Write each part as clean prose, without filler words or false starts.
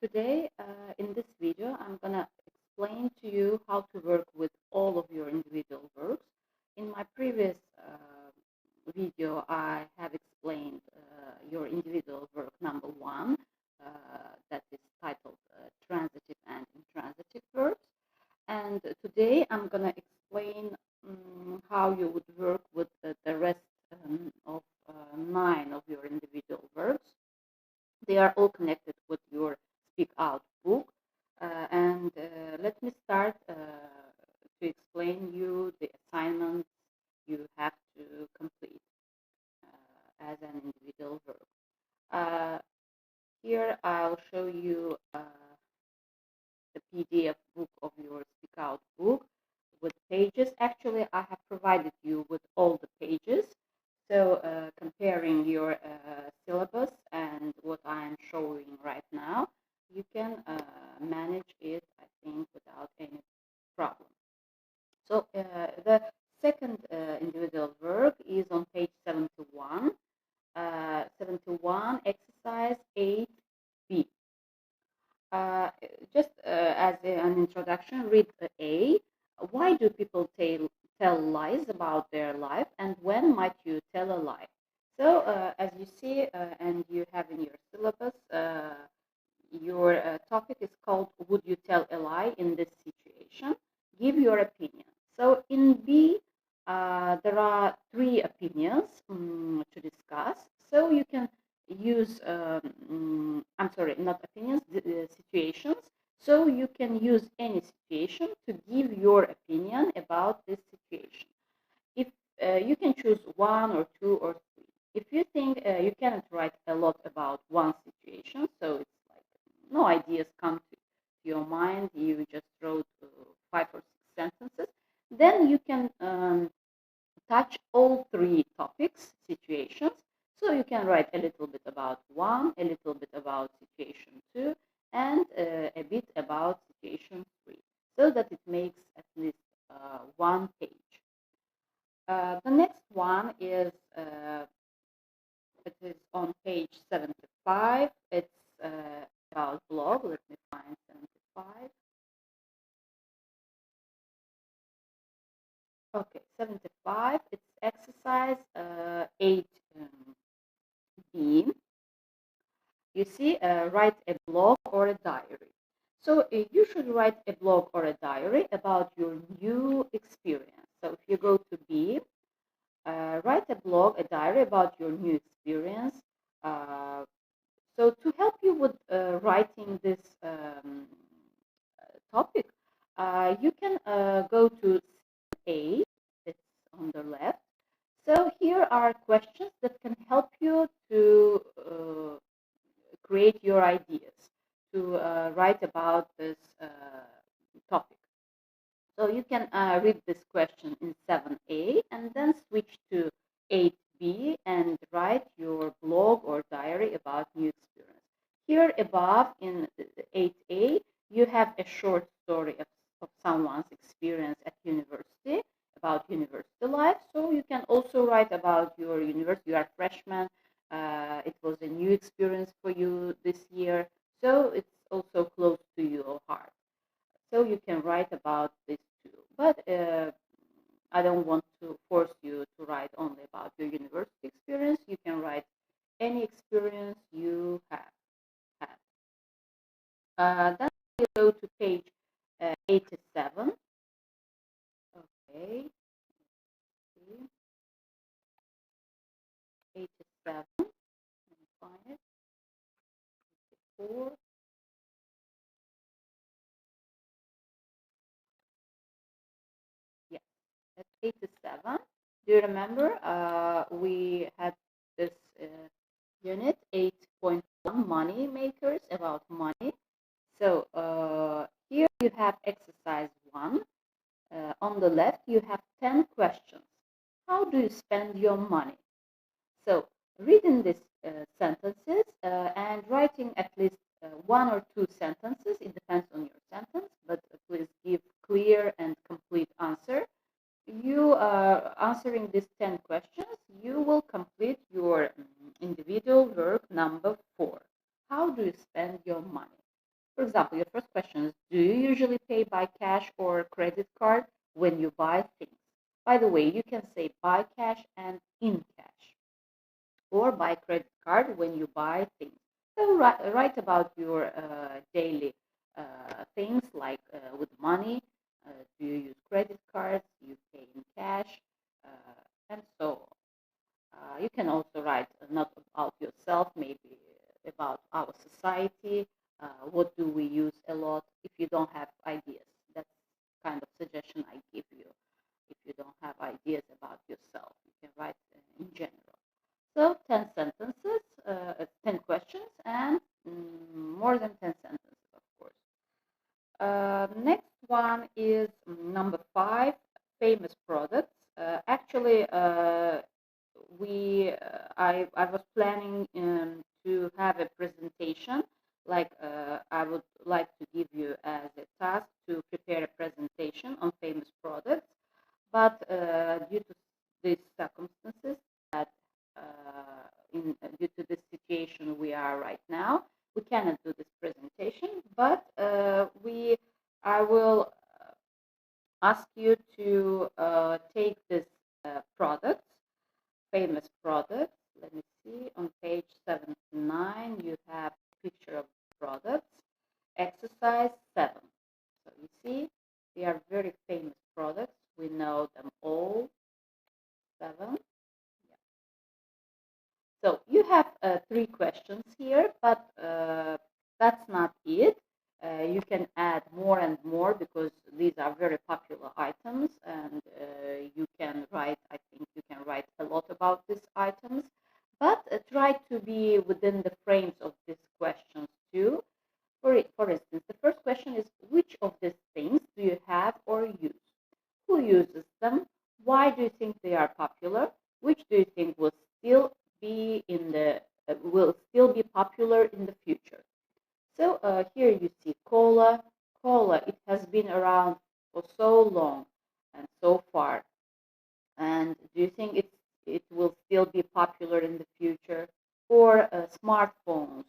Today, in this video, I'm going to explain to you how to work with all of your individual works. In my previous video, I have explained your individual work number 1, that is titled Transitive and Intransitive Verbs. And today, I'm going to explain how you would work with the rest of 9 of your individual verbs. They are all connected with your Speak Out book, and let me start to explain you the assignments you have to complete as an individual verb. Here I'll show you the PDF book of your Speak Out book with pages. Actually, I have provided you with all the pages. So comparing your syllabus and what I am showing right now, you can manage it, I think, without any problem. So the second individual verb is on page 71. 71, exercise 8B. Just as an introduction, read A. Why do people tell lies about their life, and when might you tell a lie? So as you see and you have in your syllabus, your topic is called Would You Tell a Lie in This Situation? Give your opinion. So in B, there are 3 opinions to discuss. So you can use, I'm sorry, not opinions, situations. So you can use any situation to give your opinion about this situation. If you can choose 1 or 2 or 3. If you think you cannot write a lot about one situation, so it's like no ideas come to your mind, you just wrote 5 or 6 sentences, then you can touch all 3 topics, situations. So you can write a little bit about 1, a little bit about situation 2, and a bit about situation 3, so that it makes at least 1 page. The next one is it is on page 75. It's about blog. Let me find 75. Okay, 75. It's exercise 8B. You see, write a blog or a diary. So you should write a blog or a diary about your new experience. So if you go to B, write a blog, a diary about your new experience. So to help you with writing this topic, you can go to A, it's on the left. So here are questions that can help you to create your ideas, to write about this topic. So you can read this question in 7A and then switch to 8B and write your blog or diary about new experience. Here above in 8A, you have a short story of someone's experience at university, about university life. So you can also write about your university. You are a freshman. It was a new experience for you this year. So it's also close to your heart. So you can write about this too. But I don't want to force you to write only about your university experience. You can write any experience you have had. Then we go to page 87. Okay. 87. Let me find it. 84. Yeah, that's 87. Do you remember we had this unit 8.1 money makers, about money. So here you have exercise 1. On the left you have 10 questions. How do you spend your money? So reading these sentences and writing at least 1 or 2 sentences, it depends on your sentence, but please give clear and complete answer. You are answering these 10 questions, you will complete your individual work number 4. How do you spend your money? example, your first question is, do you usually pay by cash or credit card when you buy things? By the way, you can say by cash and in cash, or by credit card when you buy things. So write about your daily things, like with money. Do you use credit cards? Do you pay in cash? And so on. You can also write not about yourself, maybe about our society. What do we use a lot? If you don't have ideas, that's kind of suggestion I give you. If you don't have ideas about yourself, you can write in general. So 10 sentences, 10 questions, and more than 10 sentences, of course. Next one is number 5, famous products. Actually, I was planning to have a presentation, like I would like to give you as a task to prepare a presentation on famous products, but due to these circumstances, that due to this situation we are right now, we cannot do this presentation, but I will ask you to take this products, famous products. Let me see, on page 79 you have a picture of products, exercise 7. So you see, they are very famous products, we know them all, 7. Yeah. So you have 3 questions here, but that's not it. You can add more and more because these are very popular items, and you can write, I think you can write a lot about these items, but try to be within the frames of these questions too. For instance, the first question is, which of these things do you have or use? Who uses them? Why do you think they are popular? Which do you think will still be popular in the future? So here you see cola. Cola, it has been around for so long and so far. And do you think it will still be popular in the future? Or smartphones,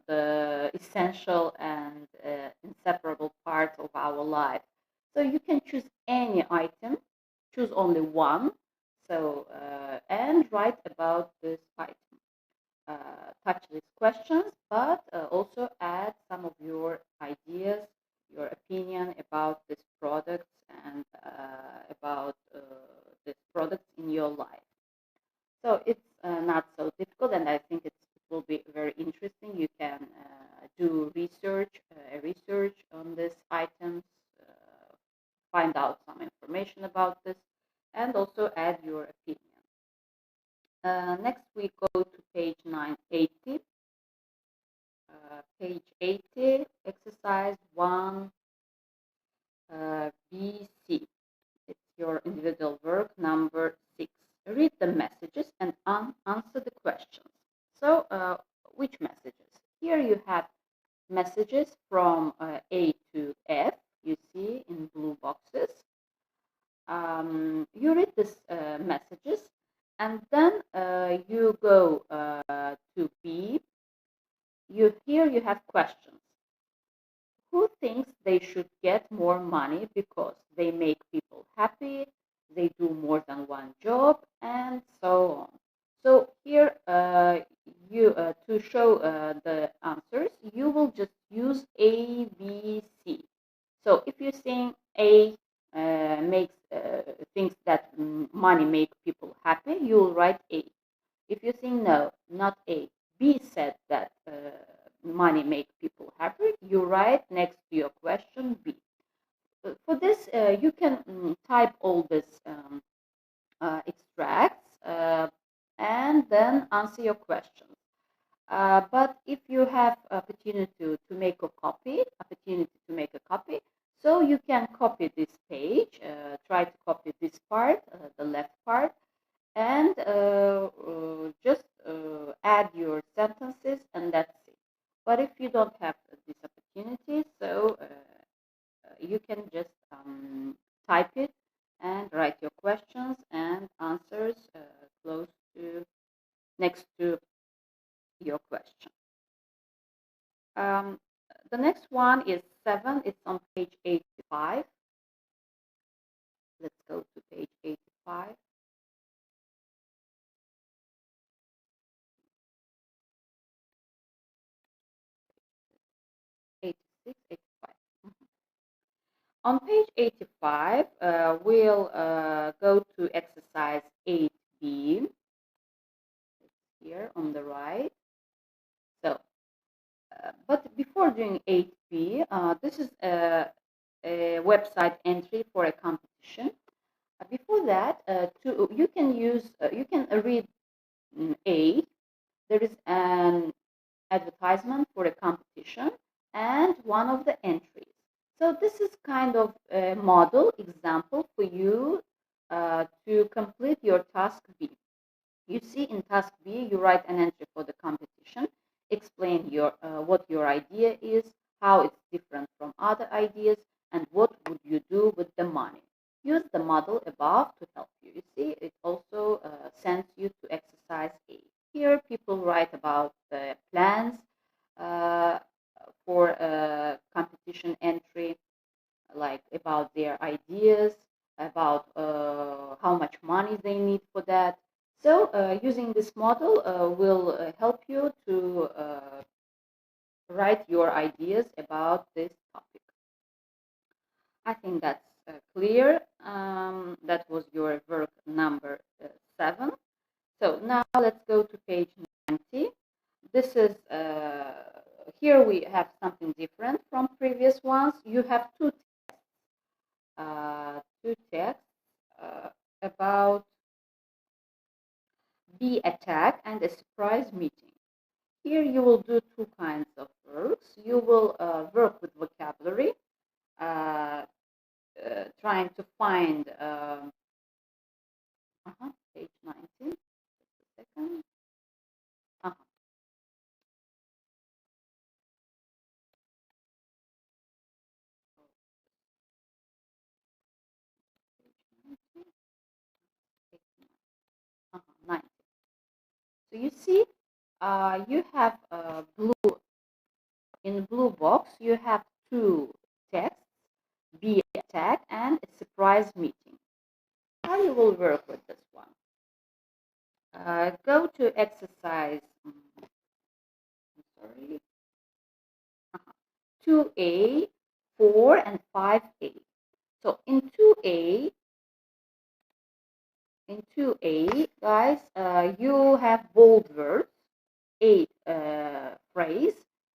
the essential and inseparable part of our life. So you can choose any item, choose only one, so and write about this item. Touch these questions, but also add some of your ideas, your opinion about these products and about these products in your life. So it's not so difficult, and I think it will be very interesting. You can do research on these items, find out some information about this, and also add your opinion. Next we go to page 980. Page 80, exercise 1 BC. It's your individual work number 6. Read the messages and answer the questions. So which messages? Here you have messages from A to F, you see in blue boxes. You read these messages, and then you go to B. Here you have questions. Who thinks they should get more money because they make people happy, they do more than one job, and so on? So here to show the answers, you will just use A, B, C. So if you think A thinks that money makes people happy, you will write A. If you think no, not A, B said that money makes people happy, you write next to your question B. For this, you can type all these extracts and then answer your questions. But if you have opportunity to make a copy, so you can copy this page, try to copy this part, the left part, and just add your sentences, and that's it. But if you don't have this opportunity, so you can just type it and write your questions and answers next to your question. The next one is 7. It's on page 85. Let's go to page 85. On page 85, we'll go to exercise 8B, here on the right. So, but before doing 8B, this is a website entry for a competition. Before that, you can read A. There is an advertisement for a competition and one of the entries. So this is kind of a model example for you to complete your task B. You see, in task B, you write an entry for the competition, explain what your idea is, how it's different from other ideas, and what would you do with the money. Use the model above to help you. You see, it also sends you to exercise A. Here, people write about the plans for a competition entry, like about their ideas, about how much money they need for that. So using this model will help you to write your ideas about this topic. I think that's clear. That was your work number 7. So now let's go to page 90. This is, here we have something different from previous ones. You have two texts about be attack and a surprise meeting. Here you will do two kinds of works. You will work with vocabulary, trying to find page 19. Just a second. So you see, you have in blue box, you have two texts, be attack and a surprise meeting. How you will work with this one? Go to exercise 2A, 4, and 5A. So in 2A, guys, you have bold words, 8 phrase,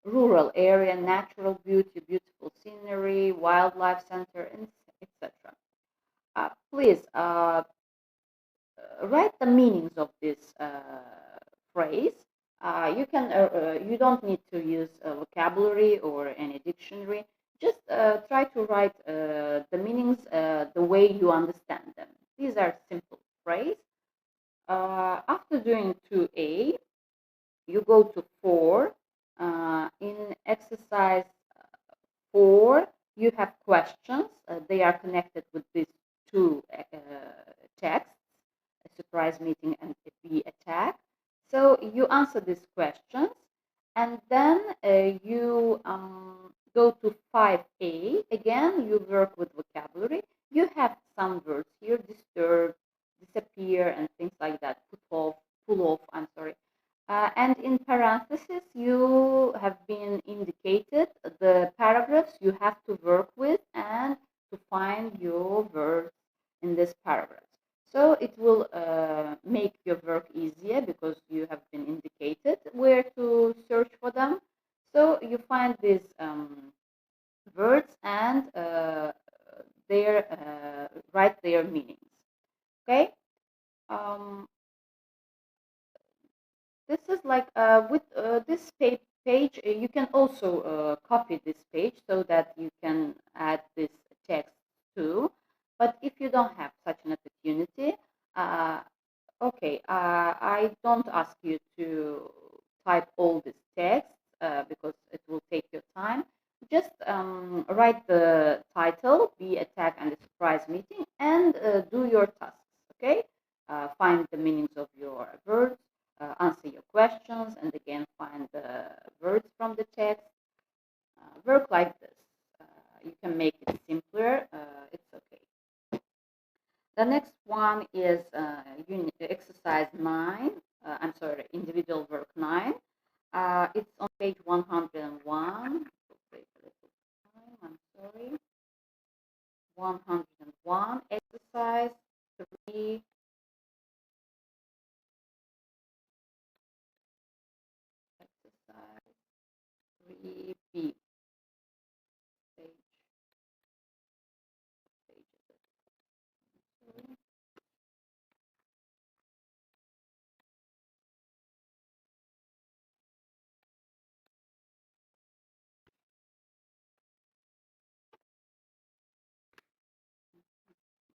rural area, natural beauty, beautiful scenery, wildlife center, etc. Please write the meanings of this phrase. You don't need to use a vocabulary or any dictionary. Just try to write the meanings the way you understand them. These are simple phrases. After doing 2A, you go to 4. In exercise 4, you have questions. They are connected with these two texts, a surprise meeting and a be attack. So you answer these questions, and then you go to 5A. Again, you work with vocabulary. You have some words here: disturb, disappear, and things like that. Pull off. I'm sorry. And in parentheses, you have been indicated the paragraphs you have to work with and to find your words in this paragraph. So it will make your work easier because you have been indicated where to search for them. So you find these words and write their meanings. Okay. This is like with this page, you can also copy this page so that you can add this text too. But if you don't have such an opportunity, okay, I don't ask you to type all this text because it will take your time. Just write the title, be attack and a surprise meeting, and do your tasks, okay? Find the meanings of your words, answer your questions, and again find the words from the text. work like this. You can make it simpler. It's okay. The next one is exercise 9. I'm sorry, individual work 9. It's on page 101. Take a little time. I'm sorry. 101. Exercise 3. Exercise 3B.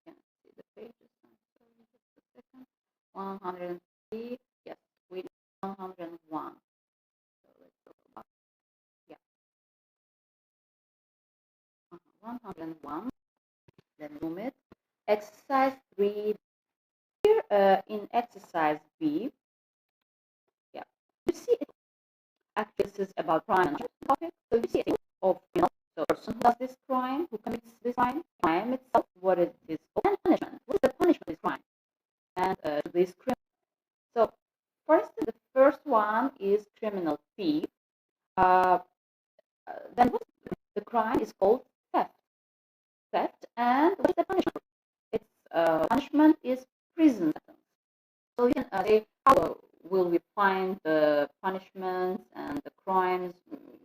Can see the pages. I'm sorry, just a second. 103. Yes, we 101. So let's go back. Yeah. 101. Then zoom it. Exercise 3. Here in exercise B. Yeah. You see it. Actually, this is about crime topic. So you see it of the person who does this crime, who commits this crime itself, what is this punishment? What is the punishment of this crime? And this criminal. So the first one is criminal thief. Then the crime is called theft. Theft, and what is the punishment? Its punishment is prison sentence. So you can say, how will we find the punishments and the crimes?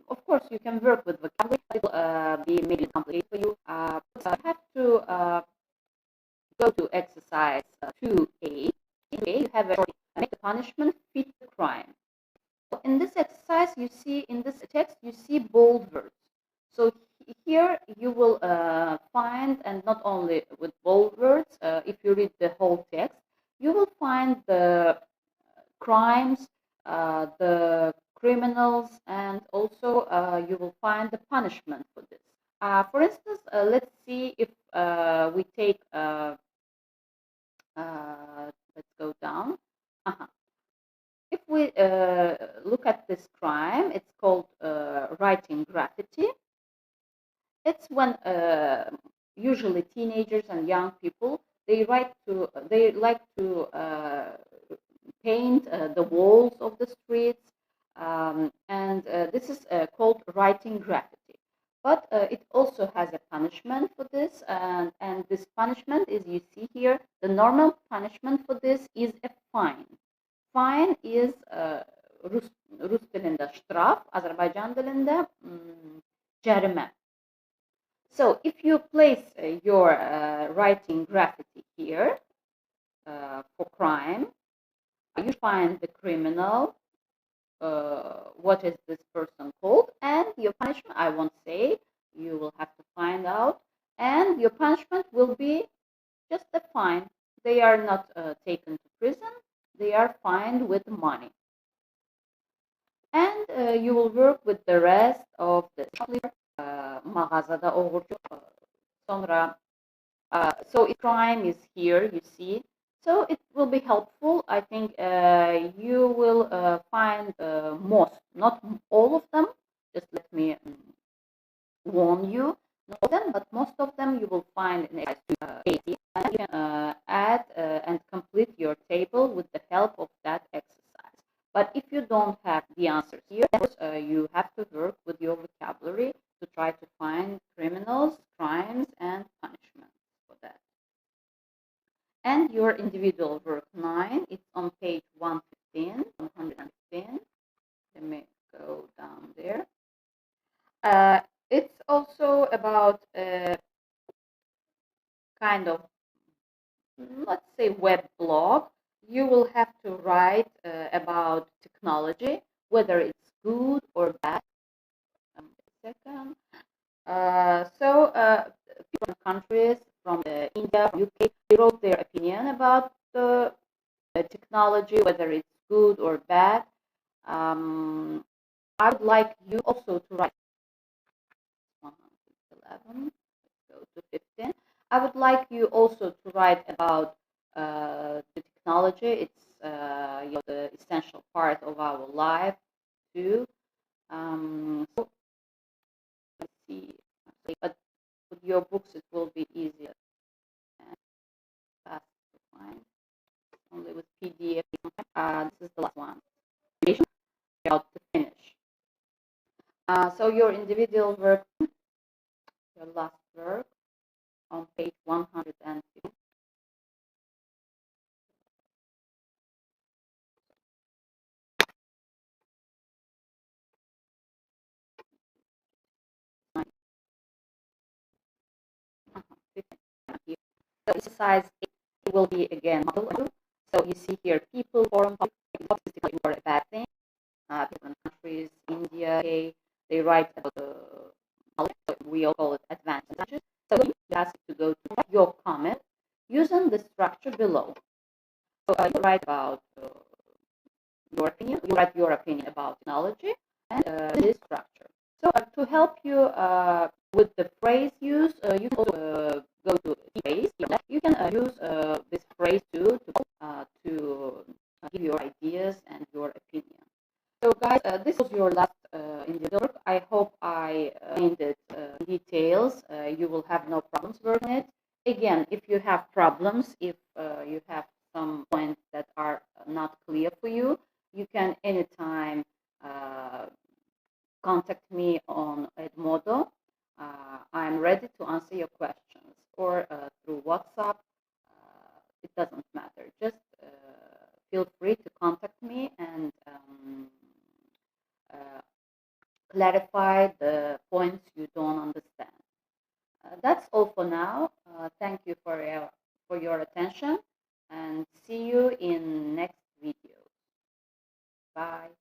Of course, you can work with vocabulary. It will be maybe complicated for you. So you have to go to exercise 2A. You have a make the punishment fit the crime. So in this exercise, you see in this text, you see bold words. So here you will find, and not only with bold words, if you read the whole text, you will find the crimes, the criminals, and also you will find the punishment for this. For instance, let's see if we take, let's go down. If we look at this crime, it's called writing graffiti. It's when usually teenagers and young people, they like to paint the walls of the streets, and this is called writing graffiti. But it also has a punishment for this, and this punishment is, you see here, the normal punishment for this is a fine. Fine is Rus dilində ştraf, Azərbaycan dilində cərimə. So if you place your writing graffiti here for crime, you find the criminal, what is this person called, and your punishment, I won't say, you will have to find out, and your punishment will be just a fine. They are not taken to prison, they are fined with money. And you will work with the rest of the mağazada oğurluk, sonra so if crime is here, you see, so it will be helpful. I think you will find most, not all of them, just let me warn you, not all of them, but most of them you will find in exercise 80, and you can add and complete your table with the help of that exercise. But if you don't have the answers here, you have to work with your vocabulary to try to find criminals, crimes, and punishments for that. And your individual work 9, it's on page 115, 115. Let me go down there. It's also about kind of, let's say, web blog. You will have to write about technology, whether it's good or bad. Second. So people from countries, from India, from UK, they wrote their opinion about the technology, whether it's good or bad. I would like you also to write 111, let's go to 15. I would like you also to write about the technology. It's the essential part of our life too. So your books, it will be easier and fast to find. Only with PDF. This is the last one. About to finish. So your individual work, your last work on page 150. So exercise 8 will be again model. So you see here people, forum, public, or a bad thing. Different countries, India, UK, they write about so we all call it advantages. So you ask to go to your comment using the structure below. So you write about your opinion. You write your opinion about technology and this structure. So to help you with the phrase use, you can also go to phrase. You can use this phrase too to give your ideas and your opinion. So guys, this was your last individual work. I hope I explained it in details. You will have no problems working it. Again, if you have problems, if you have some points that are not clear for you, you can anytime contact me on Edmodo. I'm ready to answer your questions, or through WhatsApp. It doesn't matter. Just feel free to contact me and clarify the points you don't understand. That's all for now. Thank you for your attention, and see you in next video. Bye.